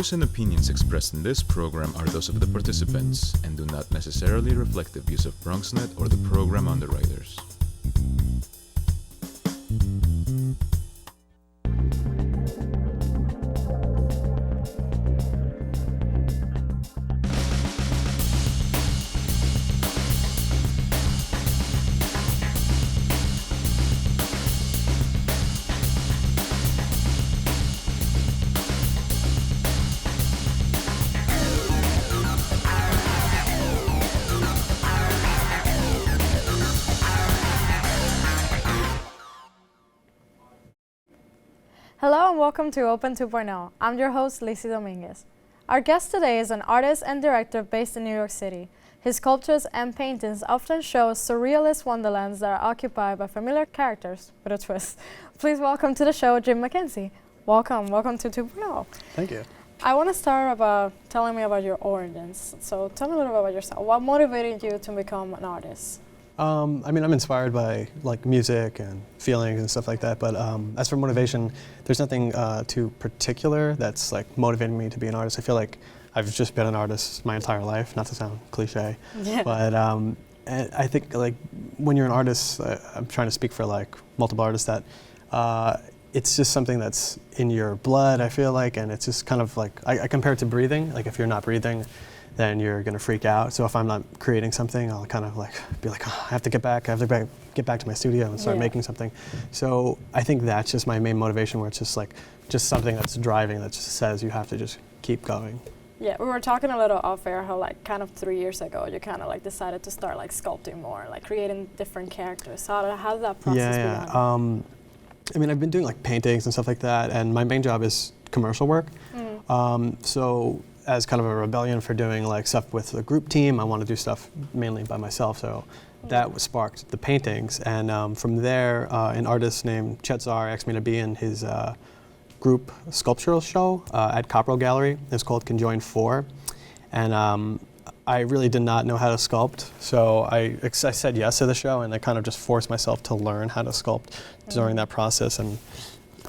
views and opinions expressed in this program are those of the participants and do not necessarily reflect the views of BronxNet or the program underwriters. Hello and welcome to Open 2.0. I'm your host, Lacey Dominguez. Our guest today is an artist and director based in New York City. His sculptures and paintings often show surrealist wonderlands that are occupied by familiar characters with a twist. Please welcome to the show, Jim McKenzie. Welcome to 2.0. Thank you. I want to start about telling me about your origins. So tell me a little bit about yourself. What motivated you to become an artist? I'm inspired by like music and feelings and stuff like that. But as for motivation, there's nothing too particular that's like motivating me to be an artist. I feel like I've just been an artist my entire life. Not to sound cliche, but and I think like when you're an artist, I'm trying to speak for like multiple artists that it's just something that's in your blood. I feel like, and it's just kind of like I compare it to breathing. Like if you're not breathing, then you're gonna freak out. So if I'm not creating something, I'll kind of like be like, oh, I have to get back to my studio and start making something. So I think that's just my main motivation, where it's just like something that's driving, that just says you have to just keep going. Yeah, we were talking a little off air how like kind of 3 years ago you kind of like decided to start like sculpting more, like creating different characters. How did that process begin? I mean, I've been doing like paintings and stuff like that, and my main job is commercial work. So as kind of a rebellion for doing like stuff with a group team, I want to do stuff mainly by myself. So that sparked the paintings, and from there, an artist named Chet Zar asked me to be in his group sculptural show at Copperell Gallery. It's called Conjoin 4, and I really did not know how to sculpt, so I said yes to the show, and I kind of just forced myself to learn how to sculpt during that process, and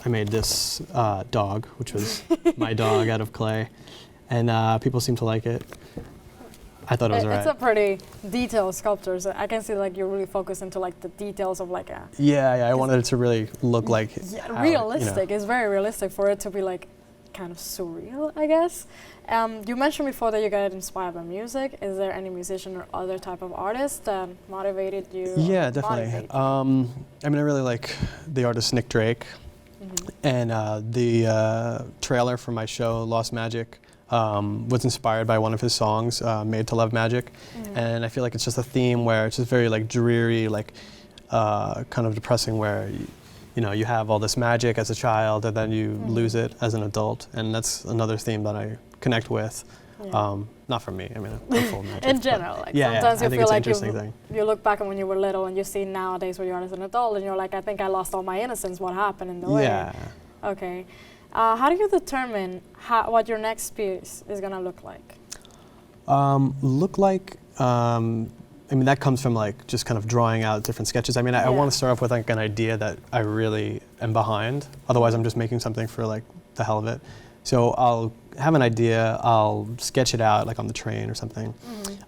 I made this dog, which was my dog out of clay. And people seem to like it. I thought it was alright. It's a pretty detailed sculpture. So I can see like you're really focused into like the details of like a. Yeah. I wanted it to really look like. Yeah, realistic. It's very realistic for it to be like kind of surreal, I guess. You mentioned before that you got inspired by music. Is there any musician or other type of artist that motivated you? Yeah, definitely. I mean, I really like the artist Nick Drake, and the trailer for my show Lost Magic was inspired by one of his songs, Made to Love Magic. And I feel like it's just a theme where it's just very like dreary, like kind of depressing, where you know, you have all this magic as a child and then you lose it as an adult. And that's another theme that I connect with. Not for me, I mean, I'm full of magic. In general, like sometimes you feel like you look back on when you were little and you see nowadays when you're as an adult and you're like, I think I lost all my innocence, what happened in the way? Yeah. Okay. How do you determine what your next piece is going to look like? I mean, that comes from like just kind of drawing out different sketches. I mean, I want to start off with like an idea that I really am behind. Otherwise, I'm just making something for like the hell of it. So I'll have an idea, I'll sketch it out like on the train or something.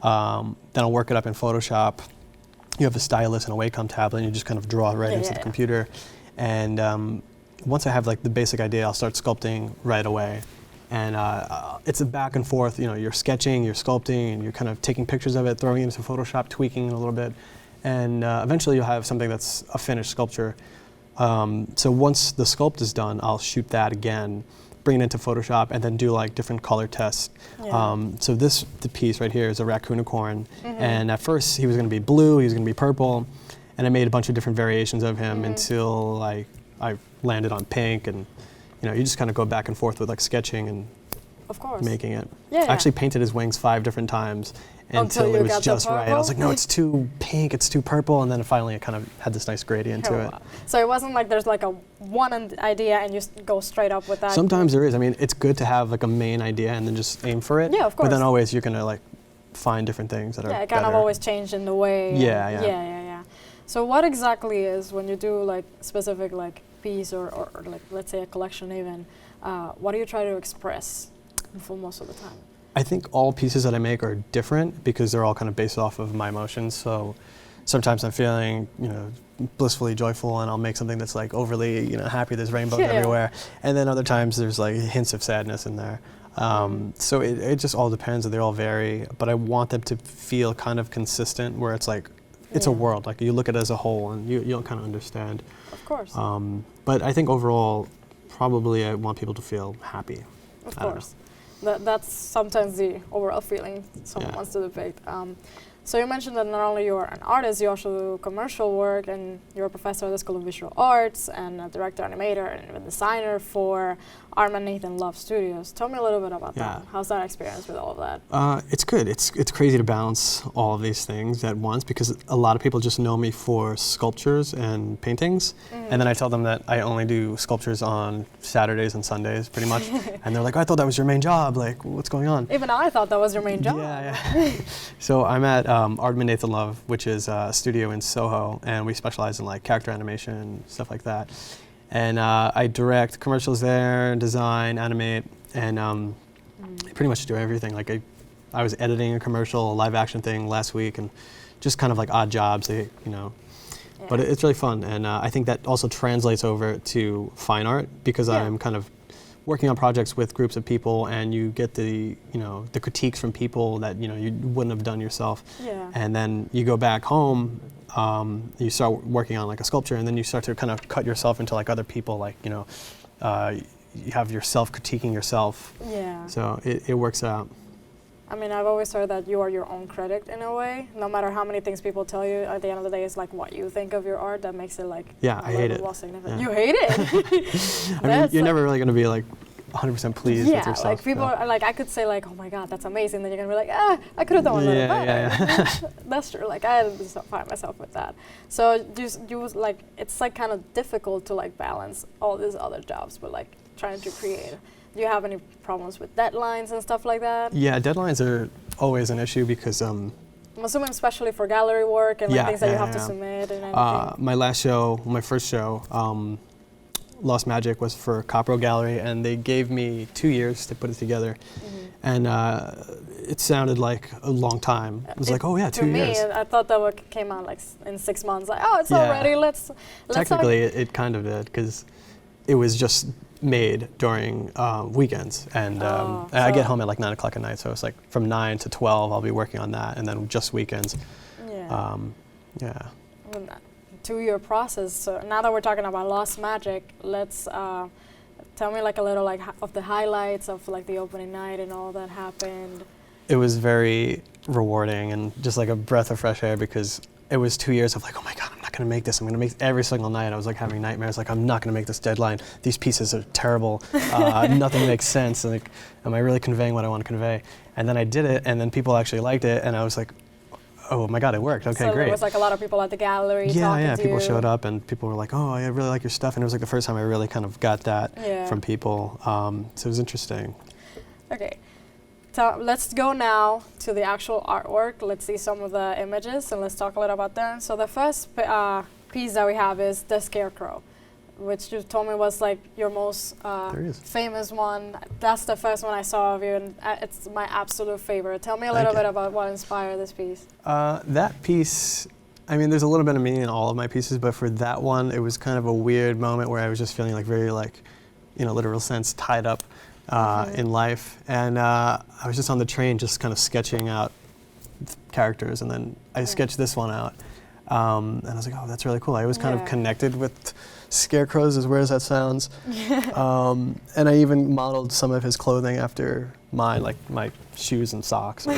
Then I'll work it up in Photoshop. You have a stylus and a Wacom tablet, and you just kind of draw right into the computer. And once I have like the basic idea, I'll start sculpting right away. And it's a back and forth, you know, you're sketching, you're sculpting, and you're kind of taking pictures of it, throwing it into Photoshop, tweaking it a little bit. And eventually you'll have something that's a finished sculpture. So once the sculpt is done, I'll shoot that again, bring it into Photoshop, and then do like different color tests. So the piece right here is a raccoonicorn. And at first he was gonna be blue, he was gonna be purple, and I made a bunch of different variations of him until I landed on pink, and you know, you just kind of go back and forth with like sketching and making it. I actually painted his wings 5 different times until it was just right. I was like, no, it's too pink, it's too purple, and then finally I kind of had this nice gradient to it. So it wasn't like there's like a one idea and you go straight up with that? Sometimes there is. I mean, it's good to have like a main idea and then just aim for it. Yeah, of course. But then always you're gonna like find different things that are it kind of always change in the way. Yeah. So what exactly is, when you do like specific like piece or like let's say a collection even, what do you try to express? for most of the time? I think all pieces that I make are different because they're all kind of based off of my emotions. So sometimes I'm feeling, blissfully joyful, and I'll make something that's like overly, happy. There's rainbows everywhere, and then other times there's like hints of sadness in there. So it just all depends, and they all vary. But I want them to feel kind of consistent, where it's like it's a world. Like you look at it as a whole, and you'll kind of understand. Of course. But I think overall, probably I want people to feel happy. Of course. That's sometimes the overall feeling someone wants to depict. So you mentioned that not only you're an artist, you also do commercial work, and you're a professor at the School of Visual Arts and a director, animator, and even designer for Arm and Nathan Love Studios. Tell me a little bit about that. How's that experience with all of that? It's good. It's crazy to balance all of these things at once, because a lot of people just know me for sculptures and paintings, and then I tell them that I only do sculptures on Saturdays and Sundays, pretty much, and they're like, I thought that was your main job. Like, what's going on? Even I thought that was your main job. Yeah. So I'm at Art and Nathan Love, which is a studio in Soho, and we specialize in like character animation and stuff like that. And I direct commercials there, design, animate, and I pretty much do everything. Like I was editing a commercial, a live action thing last week, and just kind of like odd jobs, but it's really fun. And I think that also translates over to fine art, because I'm kind of working on projects with groups of people, and you get the critiques from people that you wouldn't have done yourself. Yeah. And then you go back home, you start working on like a sculpture, and then you start to kind of cut yourself into like other people, like you have yourself critiquing yourself. Yeah. So it works out. I mean, I've always heard that you are your own critic in a way. No matter how many things people tell you, at the end of the day, it's like what you think of your art that makes it like I hate it. more significant. Yeah. You hate it? I mean, you're never really going to be like 100% pleased with yourself. Yeah, like people are like, I could say like, oh my God, that's amazing. Then you're gonna be like, I could have done a little better. Yeah. That's true. Like I find myself with that. So you like, it's like kind of difficult to like balance all these other jobs, but like trying to create. Do you have any problems with deadlines and stuff like that? Yeah, deadlines are always an issue, because I'm assuming especially for gallery work and like things that you have to submit and everything. My first show, Lost Magic, was for Copro Gallery, and they gave me 2 years to put it together. And it sounded like a long time. It was like, 2 years. To me, I thought that work came out like in 6 months. Like, it's already, let's Technically, it kind of did, because it was just made during weekends, and I get home at like 9 o'clock at night, so it's like from 9 to 12 I'll be working on that, and then just weekends. Yeah. 2-year process. So now that we're talking about Lost Magic, let's tell me like a little like of the highlights of like the opening night and all that happened. It was very rewarding and just like a breath of fresh air, because it was 2 years of like, oh my God, I'm not going to make this. I'm going to make every single night. I was like having nightmares, like I'm not going to make this deadline. These pieces are terrible. Nothing makes sense. Like, am I really conveying what I want to convey? And then I did it, and then people actually liked it, and I was like, oh my God, it worked. Okay, so great. There was like a lot of people at the gallery talking to people you. showed up, and people were like, oh, I really like your stuff. And it was like the first time I really kind of got that from people. So it was interesting. Okay. So let's go now to the actual artwork. Let's see some of the images, and let's talk a little about them. So the first piece that we have is The Scarecrow, which you told me was like your most famous one. That's the first one I saw of you, and it's my absolute favorite. Tell me a little bit about what inspired this piece. That piece, I mean, there's a little bit of me in all of my pieces, but for that one, it was kind of a weird moment where I was just feeling like very like, literal sense, tied up in life. And I was just on the train just kind of sketching out characters, and then I sketched this one out. And I was like, oh, that's really cool. I was kind of connected with scarecrows, as weird as that sounds. And I even modeled some of his clothing after mine, like my shoes and socks. Or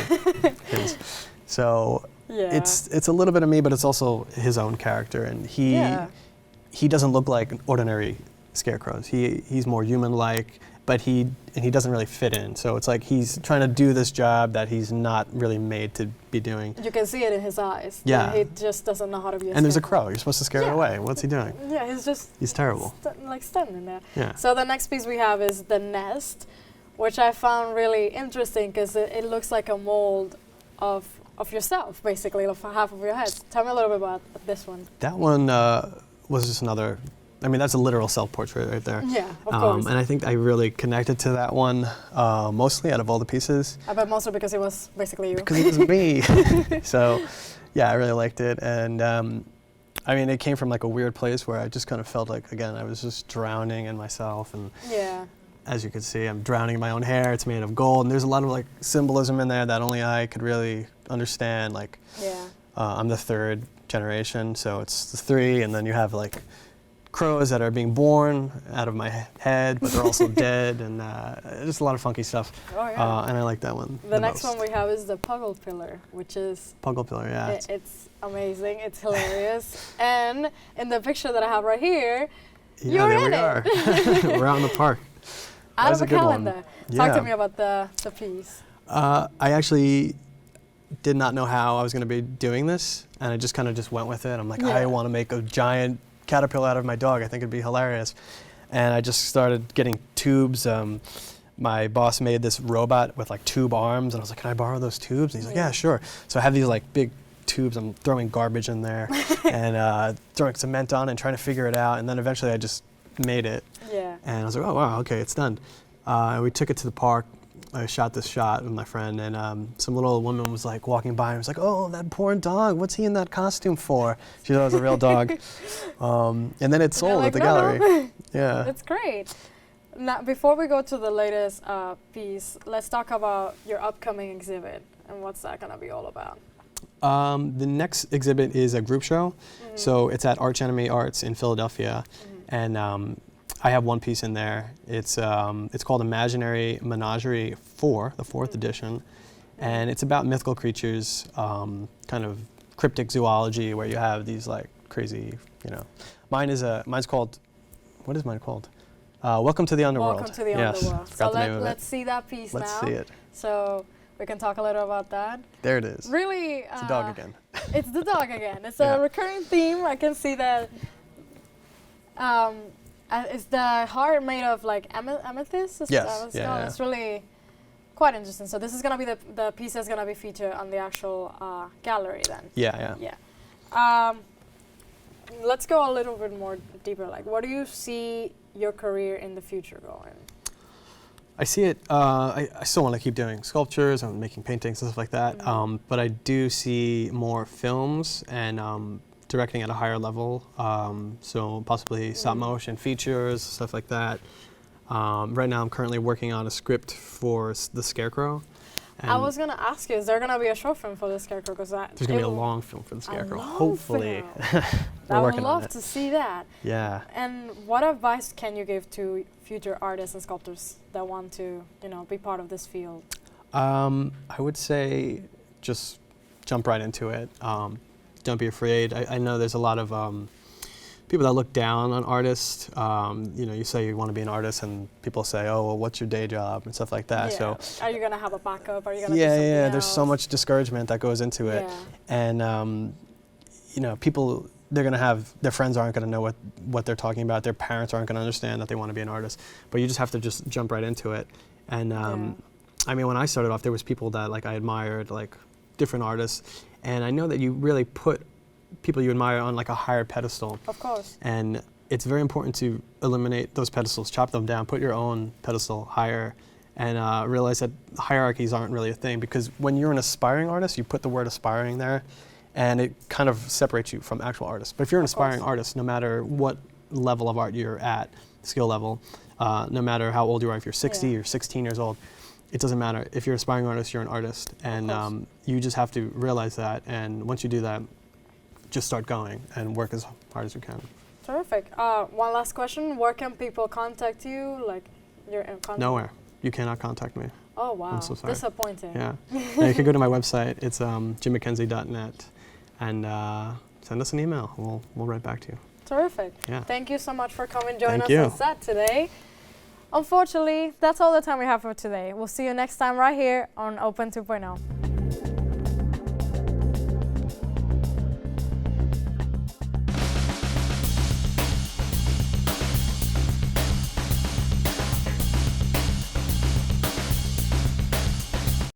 his. So it's a little bit of me, but it's also his own character. And he doesn't look like ordinary scarecrows. He's more human-like, but he doesn't really fit in. So it's like he's trying to do this job that he's not really made to be doing. You can see it in his eyes. Yeah. He just doesn't know how to be a And there's a crow. You're supposed to scare it away. What's he doing? Yeah, He's terrible. Standing there. Yeah. So the next piece we have is The Nest, which I found really interesting because it looks like a mold of yourself, basically, of half of your head. Tell me a little bit about this one. That one was just another I mean, that's a literal self-portrait right there. Yeah, of course. And I think I really connected to that one mostly out of all the pieces. I bet mostly because it was basically you. Because it was me. So, yeah, I really liked it. And I mean, it came from like a weird place where I just kind of felt like, again, I was just drowning in myself. And Yeah. as you can see, I'm drowning in my own hair. It's made of gold. And there's a lot of like symbolism in there that only I could really understand. Like, Yeah. I'm the third generation, so it's the three. And then you have like crows that are being born out of my head, but they're also dead, and just a lot of funky stuff. Oh, yeah. And I like that one. The next most. one we have is the Puggle Pillar, which is Puggle Pillar, yeah. it's amazing. It's hilarious. And in the picture that I have right here, Yeah, you're there in we it. are. We're out in the park. Out was of a a good one. calendar. Yeah. Talk to me about the piece. I actually did not know how I was going to be doing this, and I just kind of just went with it. I'm like, Yeah. I want to make a giant caterpillar out of my dog. I think it'd be hilarious. And I just started getting tubes. My boss made this robot with like tube arms, and I was like, can I borrow those tubes? And he's like, yeah, sure. So I have these like big tubes. I'm throwing garbage in there and throwing cement on and trying to figure it out. And then eventually I just made it. Yeah. And I was like, oh, wow, okay, it's done. And we took it to the park. I shot this shot with my friend, and some little woman was like walking by and was like, oh, that poor dog, what's he in that costume for? She thought it was a real dog. And then it sold like, at the "No, gallery. no." Yeah. That's great. Now, before we go to the latest piece, let's talk about your upcoming exhibit and what's that going to be all about. The next exhibit is a group show. So it's at Arch Enemy Arts in Philadelphia. And I have one piece in there. It's called Imaginary Menagerie 4, the 4th edition. And it's about mythical creatures, kind of cryptic zoology, where you have these like crazy, mine's called, what is mine called? Welcome to the Underworld. Welcome to the Yes, Underworld. forgot So the name of let's it. see that piece now. Let's see it. So we can talk a little about that. There it is. Really, It's a dog again. It's the dog again. It's Yeah. a recurring theme. I can see that. Is the heart made of like amethyst? Is Yes, that what it's yeah, called? yeah. It's really quite interesting. So this is gonna be the piece that's gonna be featured on the actual gallery then. Yeah. Yeah. Let's go a little bit more deeper. Like, what do you see your career in the future going? I see it. I still want to keep doing sculptures and making paintings and stuff like that. But I do see more films and directing at a higher level. So possibly stop motion features, stuff like that. Right now, I'm currently working on a script for The Scarecrow. I was gonna ask you, is there gonna be a short film for the Scarecrow? Because there's gonna be a long film for The Scarecrow. long Hopefully, film. we're I would working on love it. to see that. Yeah. And what advice can you give to future artists and sculptors that want to, be part of this field? I would say just jump right into it. Don't be afraid. I know there's a lot of people that look down on artists. You say you want to be an artist, and people say, "Oh, well, what's your day job?" and stuff like that. Yeah. So, are you gonna have a backup? Are you gonna do yeah. something There's so else? much discouragement that goes into it, and people. They're gonna have their friends aren't gonna know what they're talking about. Their parents aren't gonna understand that they want to be an artist. But you just have to just jump right into it. And I mean, when I started off, there was people that like I admired, like different artists, and I know that you really put people you admire on like a higher pedestal. Of course. And it's very important to eliminate those pedestals, chop them down, put your own pedestal higher, and realize that hierarchies aren't really a thing. Because when you're an aspiring artist, you put the word aspiring there, and it kind of separates you from actual artists. But if you're an aspiring artist, no matter what level of art you're at, skill level, no matter how old you are, if you're 60 or 16 years old, it doesn't matter. If you're an aspiring artist, you're an artist. And you just have to realize that. And once you do that, just start going and work as hard as you can. Terrific. One last question. Where can people contact you? Like, you're in contact? Nowhere. You cannot contact me. Oh, wow. I'm so sorry. Disappointing. Yeah. You can go to my website. It's jimmckenzie.net. And send us an email. We'll write back to you. Terrific. Yeah. Thank you so much for coming joining Thank us you. on set today. Unfortunately, that's all the time we have for today. We'll see you next time right here on Open 2.0.